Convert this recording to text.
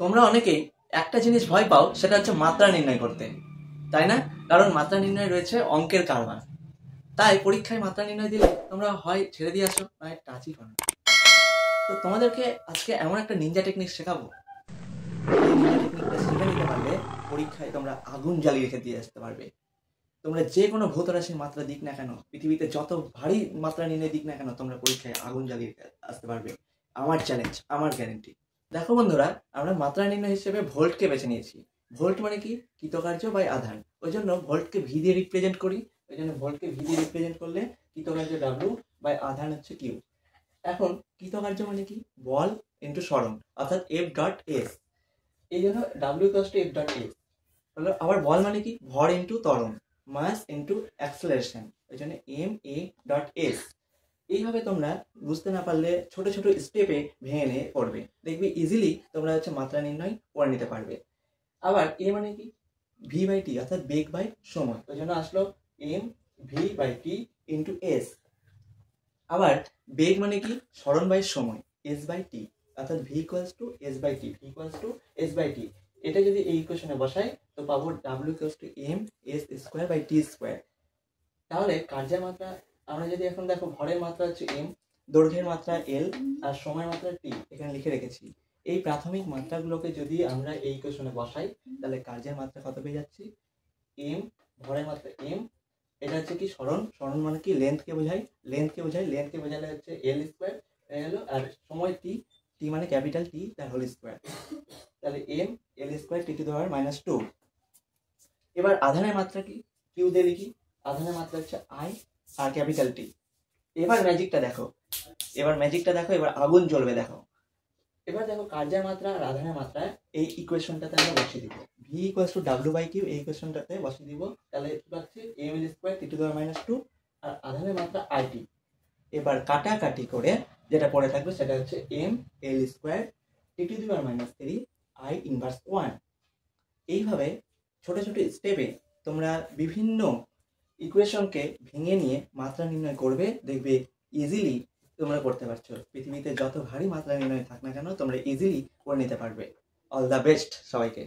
তোমরা অনেকেই একটা জিনিস ভয় পাও, সেটা হচ্ছে মাত্রা নির্ণয় করতে, তাই না? কারণ মাত্রা নির্ণয় রয়েছে অঙ্কের কারবার। তাই পরীক্ষায় মাত্রা নির্ণয় দিলে তোমরা হয় ছেড়ে দিয়ে আসো, নয় টাচই করো না। তো তোমাদেরকে আজকে এমন একটা নিনজা টেকনিক শেখাবো, এই নিনজা টেকনিকটা শিখে নিতে পারলে পরীক্ষায় তোমরা আগুন জ্বালিয়ে রেখে দিয়ে আসতে পারবে। তোমরা যে কোনো ভৌত রাশির মাত্রা দিক না কেন, পৃথিবীতে যত ভারী মাত্রা নির্ণয় দিক না কেন, তোমরা পরীক্ষায় আগুন জ্বালিয়ে আসতে পারবে। আমার চ্যালেঞ্জ, আমার গ্যারেন্টি। দেখো বন্ধুরা, আমরা মাত্রা নির্ণয় হিসেবে ভোল্টকে বেছে নিয়েছি। ভোল্ট মানে কি? কৃতকার্য বাই আধান। ওই জন্য ভোল্টকে ভি দিয়ে রিপ্রেজেন্ট করি। ওই জন্য ভোল্টকে ভি দিয়ে রিপ্রেজেন্ট করলে কৃতকার্য ডাব্লু বাই আধান হচ্ছে কিউ। এখন কৃতকার্য মানে কি? বল ইন্টু সরণ, অর্থাৎ এফ ডট এস। এই জন্য W equals two F dot S হলো। আবার বল মানে কি? ভর ইন্টু ত্বরণ, মাস ইন্টু অ্যাক্সেলারেশন। ওই জন্য এম এ ডট এস। এইভাবে তোমরা বুঝতে না পারলে ছোট ছোট স্টেপে ভেঙে নিয়ে পড়বে, দেখবি ইজিলি তোমরা হচ্ছে মাত্রা নির্ণয় করে নিতে পারবে। আবার এ মানে কি? ভি বাই টি, অর্থাৎ বেগ বাই সময়। ওই জন্য আসলো M V by T into S. আবার বেগ মানে কি? সরণ বাই সময়, এস বাই টি, অর্থাৎ V equals to S by T, V equals to S by T. এটা যদি এই ইকুয়েশনে বসাই তো পাবো W equals to M S square by T square. তাহলে কার্যের মাত্রা আমরা যদি এখন দেখো, ভরের মাত্রা হচ্ছে এম, দৈর্ঘ্যের মাত্রা এল, আর সময়ের মাত্রা টি এখানে লিখে রেখেছি। এই প্রাথমিক মাত্রাগুলোকে যদি আমরা এই ইকুয়েশনে বসাই তাহলে কার্যের মাত্রা কত পেয়ে যাচ্ছি? এম, ভরের মাত্রা এম, এটা হচ্ছে কি? সরণ। সরণ মানে কি? লেন্থকে বোঝাই, লেন্থকে বোঝালে হচ্ছে এল স্কোয়ার হয়ে গেল। আর সময় টি, টি মানে ক্যাপিটাল টি তার হোল স্কোয়ার। তাহলে M L square T to the power -2। এবার আধানের মাত্রা কি? কিউ দিয়ে লিখি। আধানের মাত্রা হচ্ছে আই আর ক্যাপিটাল টি। এবার ম্যাজিকটা দেখো, এবার আগুন জ্বলবে দেখো। এবার দেখো কার্যের মাত্রা আর আধানের মাত্রা এই ইকুয়েশনটাতে আমরা বসিয়ে দিব। V equals to W by Q এই ইকুয়েশনটাতে বসিয়ে দিব। তাহলে কি পাচ্ছি? M L square T to the power -2 আর আধানের মাত্রা আই টি। এবার কাটাকাটি করে যেটা পড়ে থাকবে সেটা হচ্ছে M L square T to the power -3 I inverse 1। এইভাবে ছোট ছোট স্টেপে তোমরা বিভিন্ন ইকুয়েশনকে ভেঙে নিয়ে মাত্রা নির্ণয় করবে, দেখবে ইজিলি তোমরা করতে পারছো। পৃথিবীতে যত ভারী মাত্রা নির্ণয় থাক না কেন, তোমরা ইজিলি করে নিতে পারবে। অল দ্য বেস্ট সবাইকে।